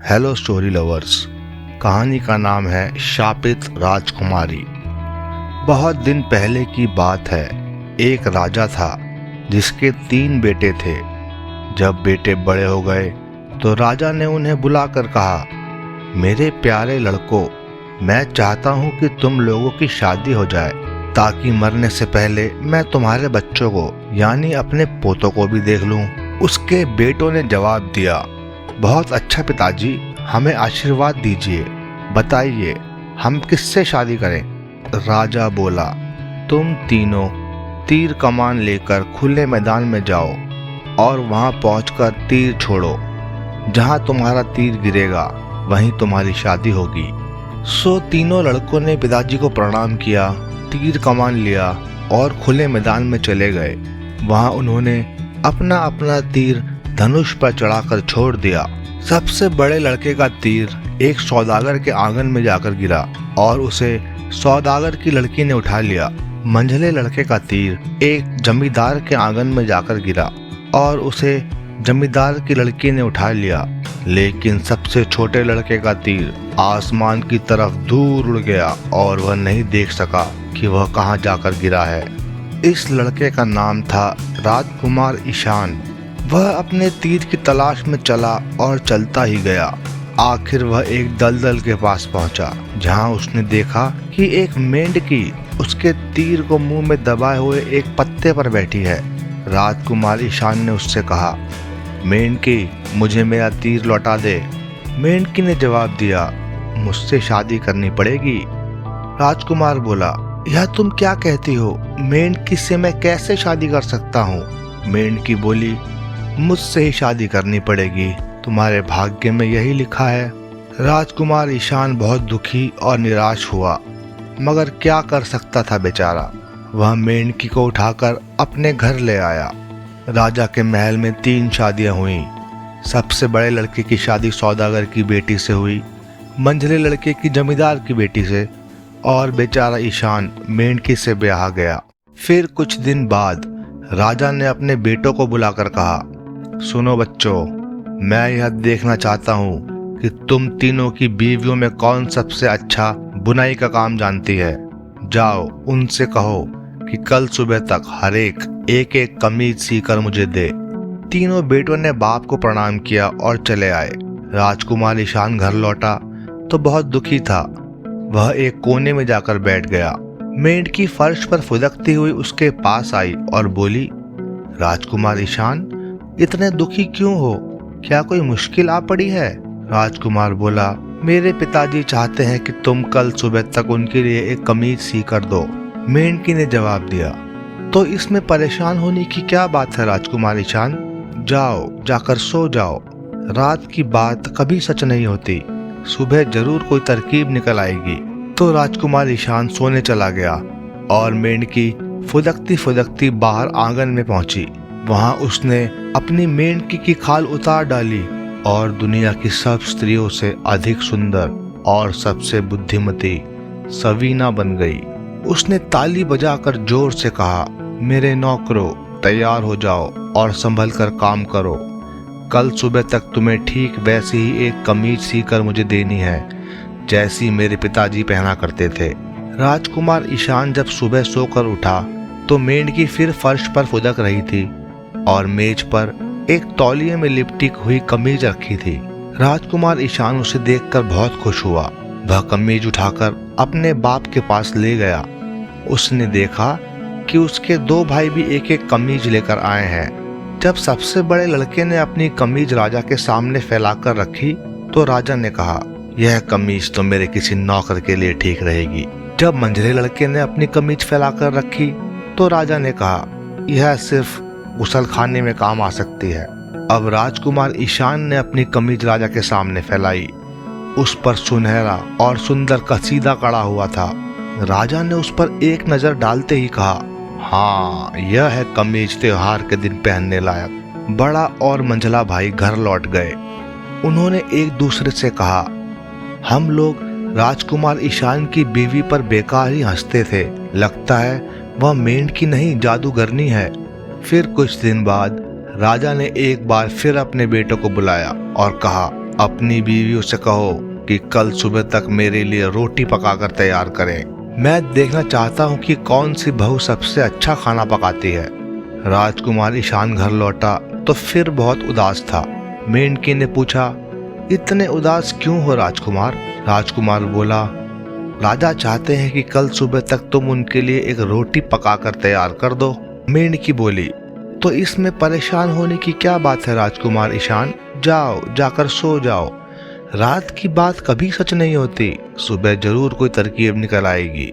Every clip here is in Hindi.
Hello story lovers. कहानी का नाम है शापित राजकुमारी। बहुत दिन पहले की बात है। एक राजा था जिसके 3 बेटे थे। जब बेटे बड़े हो गए तो राजा ने उन्हें बुलाकर कहा, मेरे प्यारे लड़कों, मैं चाहता हूँ कि तुम लोगों की शादी हो जाए ताकि मरने से पहले मैं तुम्हारे बच्चों को यानी अपने पोतों को भी देख लूँ। उसके बेटों ने जवाब दिया, बहुत अच्छा पिताजी, हमें आशीर्वाद दीजिए, बताइए हम किससे शादी करें। राजा बोला, तुम तीनों तीर कमान लेकर खुले मैदान में जाओ और वहां पहुंचकर तीर छोड़ो। जहां तुम्हारा तीर गिरेगा वहीं तुम्हारी शादी होगी। सो तीनों लड़कों ने पिताजी को प्रणाम किया, तीर कमान लिया और खुले मैदान में चले गए। वहां उन्होंने अपना अपना तीर धनुष पर चढ़ाकर छोड़ दिया। सबसे बड़े लड़के का तीर एक सौदागर के आंगन में जाकर गिरा और उसे सौदागर की लड़की ने उठा लिया। मंझले लड़के का तीर एक जमींदार के आंगन में जाकर गिरा और उसे जमींदार की लड़की ने उठा लिया। लेकिन सबसे छोटे लड़के का तीर आसमान की तरफ दूर उड़ गया और वह नहीं देख सका कि वह कहाँ जाकर गिरा है। इस लड़के का नाम था राजकुमार ईशान। वह अपने तीर की तलाश में चला और चलता ही गया। आखिर वह एक दलदल के पास पहुंचा, जहां उसने देखा कि एक मेंढकी उसके तीर को मुंह में दबाए हुए एक पत्ते पर बैठी है। राजकुमार ईशान ने उससे कहा, मेंढकी, मुझे मेरा तीर लौटा दे। मेंढकी ने जवाब दिया, मुझसे शादी करनी पड़ेगी। राजकुमार बोला, यह तुम क्या कहती हो? मेंढकी से मैं कैसे शादी कर सकता हूँ? मेंढकी बोली, मुझसे ही शादी करनी पड़ेगी, तुम्हारे भाग्य में यही लिखा है। राजकुमार ईशान बहुत दुखी और निराश हुआ, मगर क्या कर सकता था बेचारा। वह मेंढकी को उठाकर अपने घर ले आया। राजा के महल में 3 शादियां हुई। सबसे बड़े लड़के की शादी सौदागर की बेटी से हुई, मंझले लड़के की जमींदार की बेटी से, और बेचारा ईशान मेंढकी से ब्याह गया। फिर कुछ दिन बाद राजा ने अपने बेटों को बुलाकर कहा, सुनो बच्चों, मैं यह देखना चाहता हूँ कि तुम तीनों की बीवियों में कौन सबसे अच्छा बुनाई का काम जानती है। जाओ उनसे कहो कि कल सुबह तक हर एक एक कमीज सीकर मुझे दे। तीनों बेटों ने बाप को प्रणाम किया और चले आए। राजकुमार ईशान घर लौटा तो बहुत दुखी था। वह एक कोने में जाकर बैठ गया। मेंढकी फर्श पर फुदकती हुई उसके पास आई और बोली, राजकुमार ईशान, इतने दुखी क्यों हो? क्या कोई मुश्किल आ पड़ी है? राजकुमार बोला, मेरे पिताजी चाहते हैं कि तुम कल सुबह तक उनके लिए एक कमीज सी कर दो। मेंढकी ने जवाब दिया, तो इसमें परेशान होने की क्या बात है राजकुमार ईशान? जाओ, जाकर सो जाओ। रात की बात कभी सच नहीं होती, सुबह जरूर कोई तरकीब निकल आएगी। तो राजकुमार ईशान सोने चला गया और मेंढकी फुदकती फुदकती बाहर आंगन में पहुंची। वहां उसने अपनी मेंढकी की खाल उतार डाली और दुनिया की सब स्त्रियों से अधिक सुंदर और सबसे बुद्धिमती सवीना बन गई। उसने ताली बजाकर जोर से कहा, मेरे नौकरों, तैयार हो जाओ और संभल कर काम करो। कल सुबह तक तुम्हें ठीक वैसी ही एक कमीज सीकर मुझे देनी है जैसी मेरे पिताजी पहना करते थे। राजकुमार ईशान जब सुबह सोकर उठा तो मेंढकी फिर फर्श पर फुदक रही थी और मेज पर एक तौलिए में लिपटी हुई कमीज रखी थी। राजकुमार ईशान उसे देखकर बहुत खुश हुआ। वह कमीज उठाकर अपने बाप के पास ले गया। उसने देखा कि उसके 2 भाई भी एक एक कमीज लेकर आए हैं। जब सबसे बड़े लड़के ने अपनी कमीज राजा के सामने फैलाकर रखी तो राजा ने कहा, यह कमीज तो मेरे किसी नौकर के लिए ठीक रहेगी। जब मंझले लड़के ने अपनी कमीज फैलाकर रखी तो राजा ने कहा, यह सिर्फ गुसल खाने में काम आ सकती है। अब राजकुमार ईशान ने अपनी कमीज राजा के सामने फैलाई। उस पर सुनहरा और सुंदर कसीदा कड़ा हुआ था। राजा ने उस पर एक नजर डालते ही कहा, हाँ, यह है कमीज त्योहार के दिन पहनने लायक। बड़ा और मंझला भाई घर लौट गए। उन्होंने एक दूसरे से कहा, हम लोग राजकुमार ईशान की बीवी पर बेकार ही हंसते थे, लगता है वह मेंढकी नहीं जादूगरनी है। फिर कुछ दिन बाद राजा ने एक बार फिर अपने बेटों को बुलाया और कहा, अपनी बीवियों से कहो कि कल सुबह तक मेरे लिए रोटी पकाकर तैयार करें। मैं देखना चाहता हूँ कि कौन सी बहू सबसे अच्छा खाना पकाती है। राजकुमार ईशान घर लौटा तो फिर बहुत उदास था। मेंढकी ने पूछा, इतने उदास क्यों हो राजकुमार? राजकुमार बोला, राजा चाहते हैं कि कल सुबह तक तुम उनके लिए एक रोटी पकाकर तैयार कर दो। मेंढकी बोली, तो इसमें परेशान होने की क्या बात है राजकुमार ईशान? जाओ, जाकर सो जाओ। रात की बात कभी सच नहीं होती, सुबह जरूर कोई तरकीब निकल आएगी।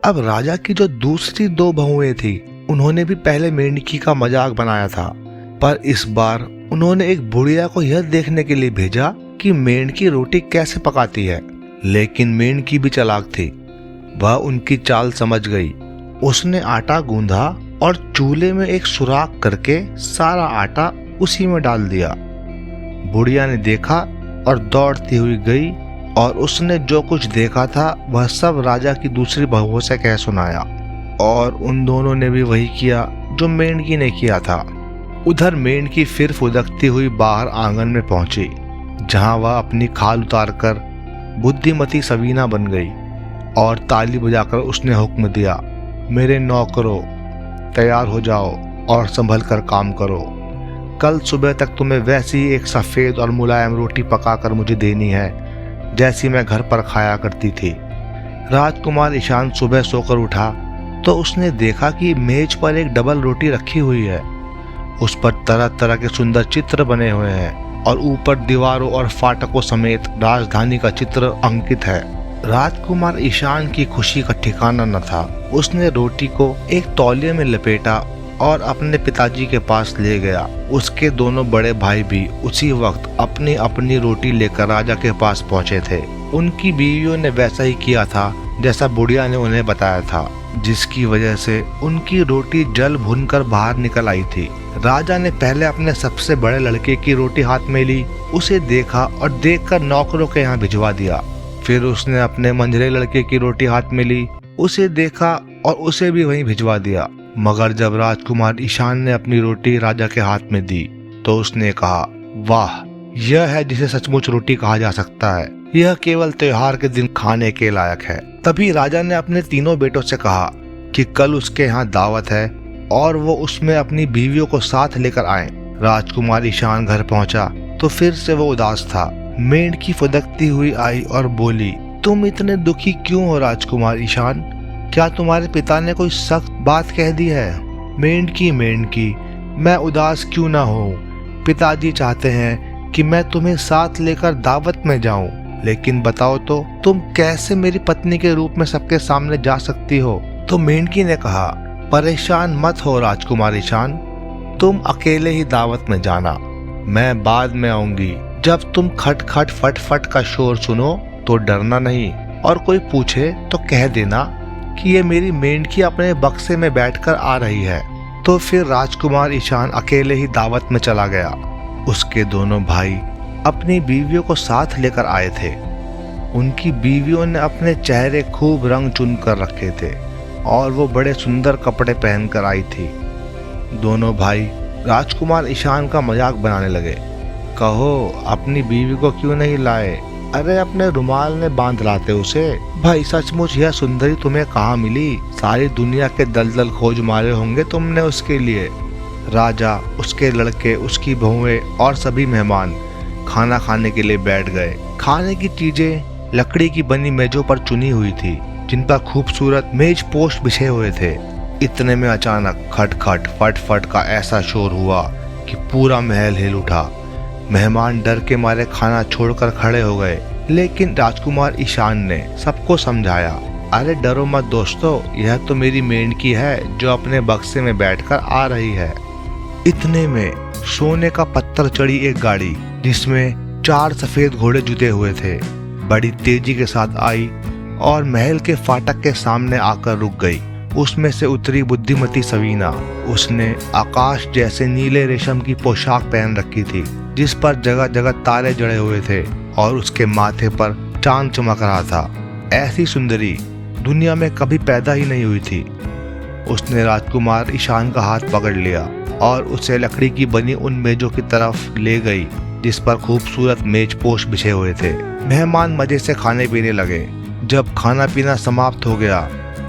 अब राजा की जो दूसरी 2 बहुएं थी, उन्होंने भी पहले मेंढकी का मजाक बनाया था, पर इस बार उन्होंने एक बुढ़िया को यह देखने के लिए भेजा कि मेंढकी रोटी कैसे पकाती है। लेकिन मेंढकी भी चालाक थी, वह उनकी चाल समझ गई। उसने आटा गूंधा और चूल्हे में एक सुराख करके सारा आटा उसी में डाल दिया। बुढ़िया ने देखा और दौड़ती हुई गई और उसने जो कुछ देखा था वह सब राजा की दूसरी बहुओं से कह सुनाया, और उन दोनों ने भी वही किया जो मेंढकी ने किया था। उधर मेंढकी फिर फुदकती हुई बाहर आंगन में पहुंची, जहां वह अपनी खाल उतारकर बुद्धिमती सवीना बन गई और ताली बजाकर उसने हुक्म दिया, मेरे नौकरों, तैयार हो जाओ और संभल कर काम करो। कल सुबह तक तुम्हें वैसी ही एक सफ़ेद और मुलायम रोटी पकाकर मुझे देनी है जैसी मैं घर पर खाया करती थी। राजकुमार ईशान सुबह सोकर उठा तो उसने देखा कि मेज पर एक डबल रोटी रखी हुई है। उस पर तरह तरह के सुंदर चित्र बने हुए हैं और ऊपर दीवारों और फाटकों समेत राजधानी का चित्र अंकित है। राजकुमार ईशान की खुशी का ठिकाना न था। उसने रोटी को एक तौलिए में लपेटा और अपने पिताजी के पास ले गया। उसके दोनों बड़े भाई भी उसी वक्त अपनी अपनी रोटी लेकर राजा के पास पहुंचे थे। उनकी बीवियों ने वैसा ही किया था जैसा बुढ़िया ने उन्हें बताया था, जिसकी वजह से उनकी रोटी जल भुनकर बाहर निकल आई थी। राजा ने पहले अपने सबसे बड़े लड़के की रोटी हाथ में ली, उसे देखा और देखकर नौकरों के यहाँ भिजवा दिया। फिर उसने अपने मंझले लड़के की रोटी हाथ में ली, उसे देखा और उसे भी वहीं भिजवा दिया। मगर जब राजकुमार ईशान ने अपनी रोटी राजा के हाथ में दी तो उसने कहा, वाह, यह है जिसे सचमुच रोटी कहा जा सकता है। यह केवल त्योहार के दिन खाने के लायक है। तभी राजा ने अपने तीनों बेटों से कहा कि कल उसके यहाँ दावत है और वो उसमें अपनी बीवियों को साथ लेकर आए। राजकुमार ईशान घर पहुंचा तो फिर से वो उदास था। मेंढकी फुदकती हुई आई और बोली, तुम इतने दुखी क्यों हो राजकुमार ईशान? क्या तुम्हारे पिता ने कोई सख्त बात कह दी है? मेंढकी, मैं उदास क्यों ना हूँ। पिताजी चाहते हैं कि मैं तुम्हें साथ लेकर दावत में जाऊं, लेकिन बताओ तो तुम कैसे मेरी पत्नी के रूप में सबके सामने जा सकती हो? तो मेंढकी ने कहा, परेशान मत हो राजकुमार ईशान, तुम अकेले ही दावत में जाना, मैं बाद में आऊंगी। जब तुम खट खट फट फट का शोर सुनो तो डरना नहीं, और कोई पूछे तो कह देना कि ये मेरी मेंढकी अपने बक्से में बैठकर आ रही है। तो फिर राजकुमार ईशान अकेले ही दावत में चला गया। उसके दोनों भाई अपनी बीवियों को साथ लेकर आए थे। उनकी बीवियों ने अपने चेहरे खूब रंग चुन कर रखे थे और वो बड़े सुंदर कपड़े पहनकर आई थी। दोनों भाई राजकुमार ईशान का मजाक बनाने लगे। कहो, अपनी बीवी को क्यों नहीं लाए? अरे अपने रुमाल में बांध लाते उसे। भाई सचमुच यह सुंदरी तुम्हें कहाँ मिली? सारी दुनिया के दलदल खोज मारे होंगे तुमने उसके लिए। राजा, उसके लड़के, उसकी बहुएं और सभी मेहमान खाना खाने के लिए बैठ गए। खाने की चीजें लकड़ी की बनी मेजों पर चुनी हुई थी, जिन पर खूबसूरत मेज पोस्ट बिछे हुए थे। इतने में अचानक खट खट फट फट का ऐसा शोर हुआ कि पूरा महल हिल उठा। मेहमान डर के मारे खाना छोड़कर खड़े हो गए, लेकिन राजकुमार ईशान ने सबको समझाया, अरे डरो मत दोस्तों, यह तो मेरी मेंढकी है जो अपने बक्से में बैठकर आ रही है। इतने में सोने का पत्थर चढ़ी एक गाड़ी, जिसमें 4 सफेद घोड़े जुते हुए थे, बड़ी तेजी के साथ आई और महल के फाटक के सामने आकर रुक गई। उसमें से उतरी बुद्धिमती सवीना। उसने आकाश जैसे नीले रेशम की पोशाक पहन रखी थी, जिस पर जगह जगह तारे जड़े हुए थे और उसके माथे पर चांद चमक रहा था। ऐसी सुंदरी दुनिया में कभी पैदा ही नहीं हुई थी। उसने राजकुमार ईशान का हाथ पकड़ लिया और उसे लकड़ी की बनी उन मेजों की तरफ ले गई जिस पर खूबसूरत मेजपोश बिछे हुए थे। मेहमान मजे से खाने पीने लगे। जब खाना पीना समाप्त हो गया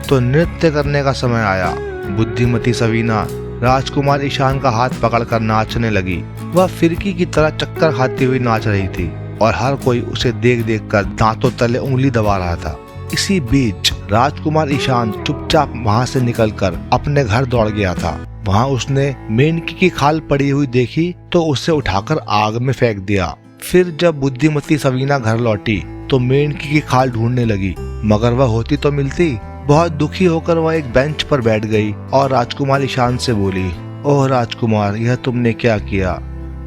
तो नृत्य करने का समय आया। बुद्धिमती सवीना राजकुमार ईशान का हाथ पकड़कर नाचने लगी। वह फिरकी की तरह चक्कर खाती हुई नाच रही थी और हर कोई उसे देख देख कर दांतों तले उंगली दबा रहा था। इसी बीच राजकुमार ईशान चुपचाप वहां से निकलकर अपने घर दौड़ गया था। वहां उसने मेंढकी की खाल पड़ी हुई देखी तो उसे उठाकर आग में फेंक दिया। फिर जब बुद्धिमती सवीना घर लौटी तो मेंढकी की खाल ढूंढने लगी, मगर वह होती तो मिलती। बहुत दुखी होकर वह एक बेंच पर बैठ गई और राजकुमार ईशान से बोली, ओह राजकुमार, यह तुमने क्या किया?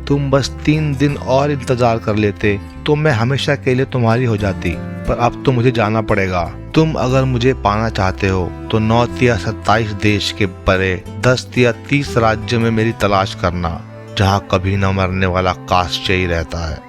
तुम बस 3 दिन और इंतजार कर लेते तो मैं हमेशा के लिए तुम्हारी हो जाती, पर अब तो मुझे जाना पड़ेगा। तुम अगर मुझे पाना चाहते हो तो 9 या 27 देश के परे 10 या 30 राज्य में मेरी तलाश करना, जहाँ कभी न मरने वाला कांस्य रहता है।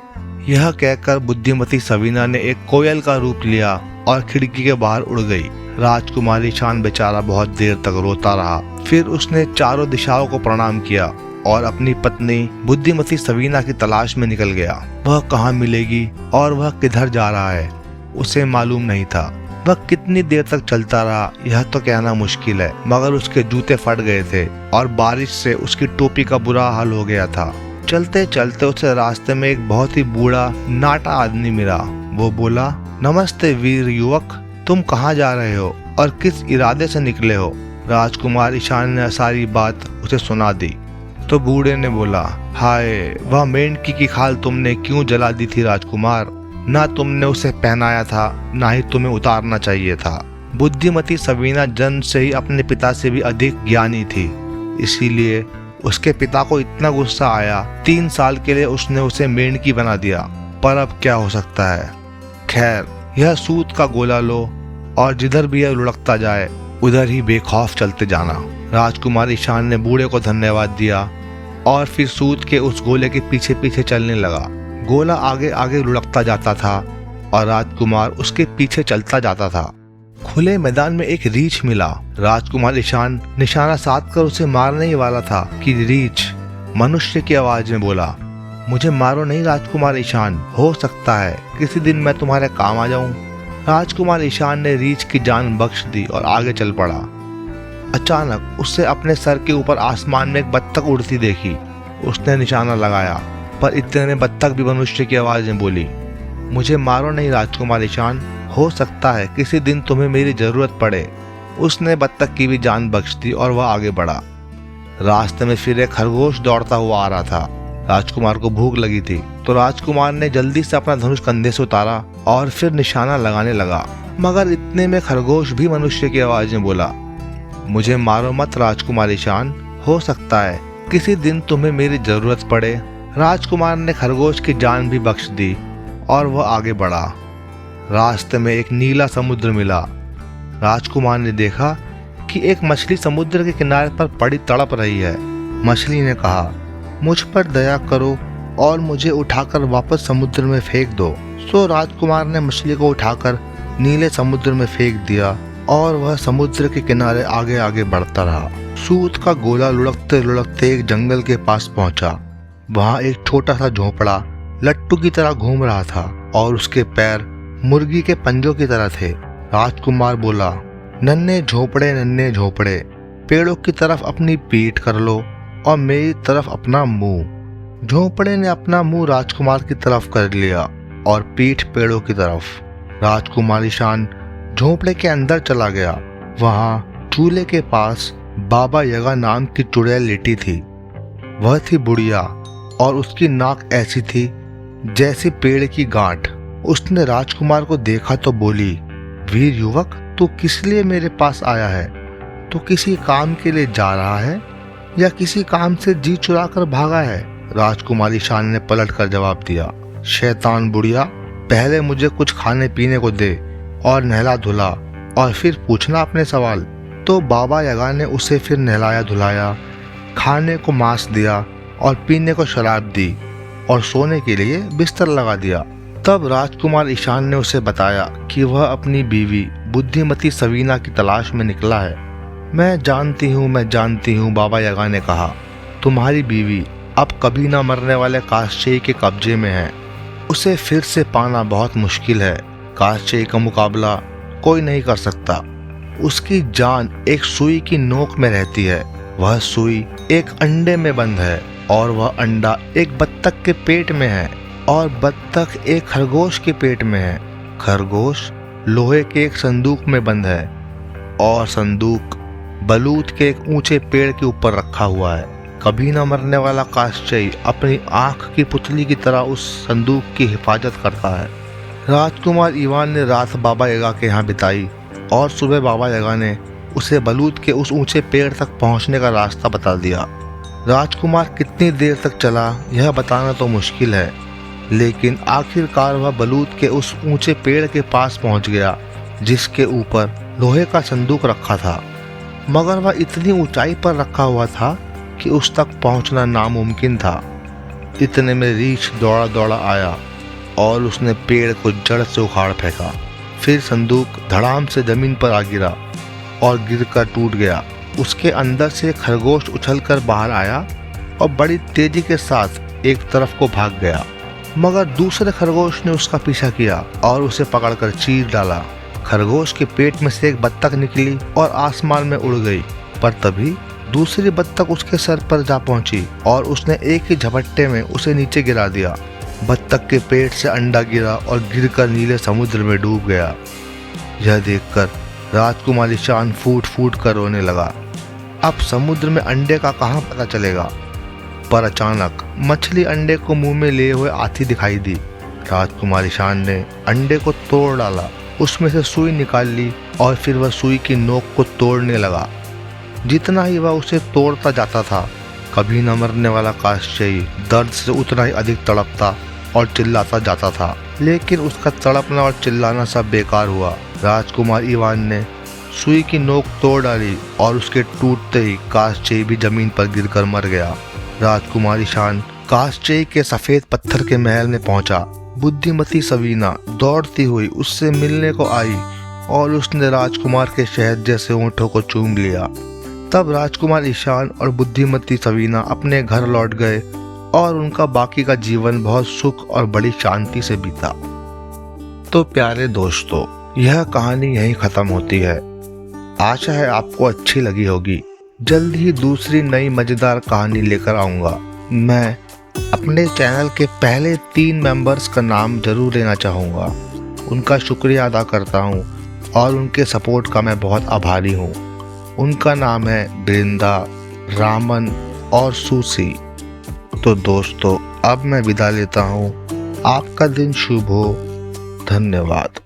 यह कहकर बुद्धिमती सवीना ने एक कोयल का रूप लिया और खिड़की के बाहर उड़ गई। राजकुमार ईशान बेचारा बहुत देर तक रोता रहा। फिर उसने चारों दिशाओं को प्रणाम किया और अपनी पत्नी बुद्धिमती सवीना की तलाश में निकल गया। वह कहाँ मिलेगी और वह किधर जा रहा है उसे मालूम नहीं था। वह कितनी देर तक चलता रहा यह तो कहना मुश्किल है, मगर उसके जूते फट गए थे और बारिश से उसकी टोपी का बुरा हाल हो गया था। चलते चलते उसे रास्ते में एक बहुत ही बूढ़ा नाटा आदमी मिला। वो बोला, नमस्ते वीर युवक, तुम कहाँ जा रहे हो और किस इरादे से निकले हो? राजकुमार ईशान ने सारी बात उसे सुना दी। तो बूढ़े ने बोला, हाय, वह मेंढकी की खाल तुमने क्यों जला दी थी राजकुमार? ना तुमने उसे पहनाया था, ना ही तुम्हें उतारना चाहिए था। बुद्धिमती सवीना जन्म से ही अपने पिता से भी अधिक ज्ञानी थी, इसीलिए उसके पिता को इतना गुस्सा आया। 3 साल के लिए उसने उसे मेंढकी बना दिया, पर अब क्या हो सकता है। खैर, यह सूत का गोला लो और जिधर भी यह लुढ़कता जाए उधर ही बेखौफ चलते जाना। राजकुमार ईशान ने बूढ़े को धन्यवाद दिया और फिर सूत के उस गोले के पीछे पीछे चलने लगा। गोला आगे आगे लुढ़कता जाता था और राजकुमार उसके पीछे चलता जाता था। खुले मैदान में एक रीछ मिला। राजकुमार ईशान निशाना साध कर उसे मारने ही वाला था कि रीछ मनुष्य की आवाज में बोला, मुझे मारो नहीं राजकुमार ईशान, हो सकता है किसी दिन मैं तुम्हारे काम आ जाऊं। राजकुमार ईशान ने रीछ की जान बख्श दी और आगे चल पड़ा। अचानक उससे अपने सर के ऊपर आसमान में एक बत्तख उड़ती देखी। उसने निशाना लगाया, पर इतने में बत्तख भी मनुष्य की आवाज में बोली, मुझे मारो नहीं राजकुमार ईशान, हो सकता है किसी दिन तुम्हें मेरी जरूरत पड़े। उसने बत्तख की भी जान बख्श दी और वह आगे बढ़ा। रास्ते में फिर एक खरगोश दौड़ता हुआ आ रहा था। राजकुमार को भूख लगी थी तो राजकुमार ने जल्दी से अपना धनुष कंधे से उतारा और फिर निशाना लगाने लगा, मगर इतने में खरगोश भी मनुष्य की आवाज में बोला, मुझे मारो मत राजकुमार ईशान, हो सकता है किसी दिन तुम्हें मेरी जरूरत पड़े। राजकुमार ने खरगोश की जान भी बख्श दी और वह आगे बढ़ा। रास्ते में एक नीला समुद्र मिला। राजकुमार ने देखा कि एक मछली समुद्र के किनारे पर पड़ी तड़प रही है। मछली ने कहा, मुझ पर दया करो और मुझे उठाकर वापस समुद्र में फेंक दो। सो राजकुमार ने मछली को उठाकर नीले समुद्र में फेंक दिया और वह समुद्र के किनारे आगे आगे बढ़ता रहा। सूत का गोला लुढ़कते लुढ़कते एक जंगल के पास पहुंचा। वहां एक छोटा सा झोपड़ा लट्टू की तरह घूम रहा था और उसके पैर मुर्गी के पंजों की तरह थे। राजकुमार बोला, नन्हे झोपड़े पेड़ों की तरफ अपनी पीठ कर लो और मेरी तरफ अपना मुंह। झोपड़े ने अपना मुंह राजकुमार की तरफ कर लिया और पीठ पेड़ों की तरफ। राजकुमार ईशान झोपड़े के अंदर चला गया। वहां चूल्हे के पास बाबा यगा नाम की चुड़ैल लेटी थी। वह थी बुढ़िया और उसकी नाक ऐसी थी जैसी पेड़ की गांठ। उसने राजकुमार को देखा तो बोली, वीर युवक, तू किस लिए मेरे पास आया है? तू किसी काम के लिए जा रहा है या किसी काम से जी चुरा कर भागा है? राजकुमार ईशान ने पलट कर जवाब दिया, शैतान बुढ़िया, पहले मुझे कुछ खाने पीने को दे और नहला धुला और फिर पूछना अपने सवाल। तो बाबा यगा ने उसे फिर नहलाया धुलाया, खाने को मांस दिया और पीने को शराब दी और सोने के लिए बिस्तर लगा दिया। तब राजकुमार ईशान ने उसे बताया कि वह अपनी बीवी बुद्धिमती सवीना की तलाश में निकला है। मैं जानती हूँ, बाबा यगा ने कहा, तुम्हारी बीवी अब कभी ना मरने वाले काशचेई के कब्जे में है। उसे फिर से पाना बहुत मुश्किल है। काशचेई का मुकाबला कोई नहीं कर सकता। उसकी जान एक सुई की नोक में रहती है। वह सुई एक अंडे में बंद है और वह अंडा एक बत्तख के पेट में है और बत्तख एक खरगोश के पेट में है। खरगोश लोहे के एक संदूक में बंद है और संदूक बलूत के एक ऊंचे पेड़ के ऊपर रखा हुआ है। कभी न मरने वाला काशचेई अपनी आंख की पुतली की तरह उस संदूक की हिफाजत करता है। राजकुमार इवान ने रात बाबा यागा के यहाँ बिताई और सुबह बाबा यागा ने उसे बलूत के उस ऊंचे पेड़ तक पहुंचने का रास्ता बता दिया। राजकुमार कितनी देर तक चला यह बताना तो मुश्किल है, लेकिन आखिरकार वह बलूत के उस ऊंचे पेड़ के पास पहुंच गया जिसके ऊपर लोहे का संदूक रखा था। मगर वह इतनी ऊंचाई पर रखा हुआ था कि उस तक पहुंचना नामुमकिन था। इतने में रीछ दौड़ा दौड़ा आया और उसने पेड़ को जड़ से उखाड़ फेंका। फिर संदूक धड़ाम से जमीन पर आ गिरा और गिरकर टूट गया। उसके अंदर से खरगोश उछलकर बाहर आया और बड़ी तेजी के साथ एक तरफ को भाग गया। मगर दूसरे खरगोश ने उसका पीछा किया और उसे पकड़कर चीर डाला। खरगोश के पेट में से एक बत्तख निकली और आसमान में उड़ गई, पर तभी दूसरी बत्तख उसके सर पर जा पहुंची और उसने एक ही झपट्टे में उसे नीचे गिरा दिया। बत्तख के पेट से अंडा गिरा और गिरकर नीले समुद्र में डूब गया। यह देखकर राजकुमार ईशान फूट फूट कर रोने लगा। अब समुद्र में अंडे का कहाँ पता चलेगा। पर अचानक मछली अंडे को मुंह में लिए हुए आती दिखाई दी। राजकुमार ईशान ने अंडे को तोड़ डाला, उसमें से सुई निकाल ली और फिर वह सुई की नोक को तोड़ने लगा। जितना ही वह उसे तोड़ता जाता था, कभी न मरने वाला काशचेई दर्द से उतना ही अधिक तड़पता और चिल्लाता जाता था। लेकिन उसका तड़पना और चिल्लाना सब बेकार हुआ। राजकुमार इवान ने सुई की नोक तोड़ डाली और उसके टूटते ही काशचेई भी जमीन पर गिरकर मर गया। राजकुमार ईशान काशचेई के सफेद पत्थर के महल में पहुंचा। बुद्धिमती सवीना दौड़ती हुई उससे मिलने को आई और उसने राजकुमार के शहद जैसे होंठों को चूम लिया। तब राजकुमार ईशान और बुद्धिमती सवीना अपने घर लौट गए और उनका बाकी का जीवन बहुत सुख और बड़ी शांति से बीता। तो प्यारे दोस्तों, यह कहानी यहीं खत्म होती है। आशा है आपको अच्छी लगी होगी। जल्द ही दूसरी नई मजेदार कहानी लेकर आऊंगा। मैं अपने चैनल के पहले 3 मेंबर्स का नाम जरूर लेना चाहूँगा। उनका शुक्रिया अदा करता हूँ और उनके सपोर्ट का मैं बहुत आभारी हूँ। उनका नाम है बृंदा, रामन और सुसी। तो दोस्तों, अब मैं विदा लेता हूँ। आपका दिन शुभ हो। धन्यवाद।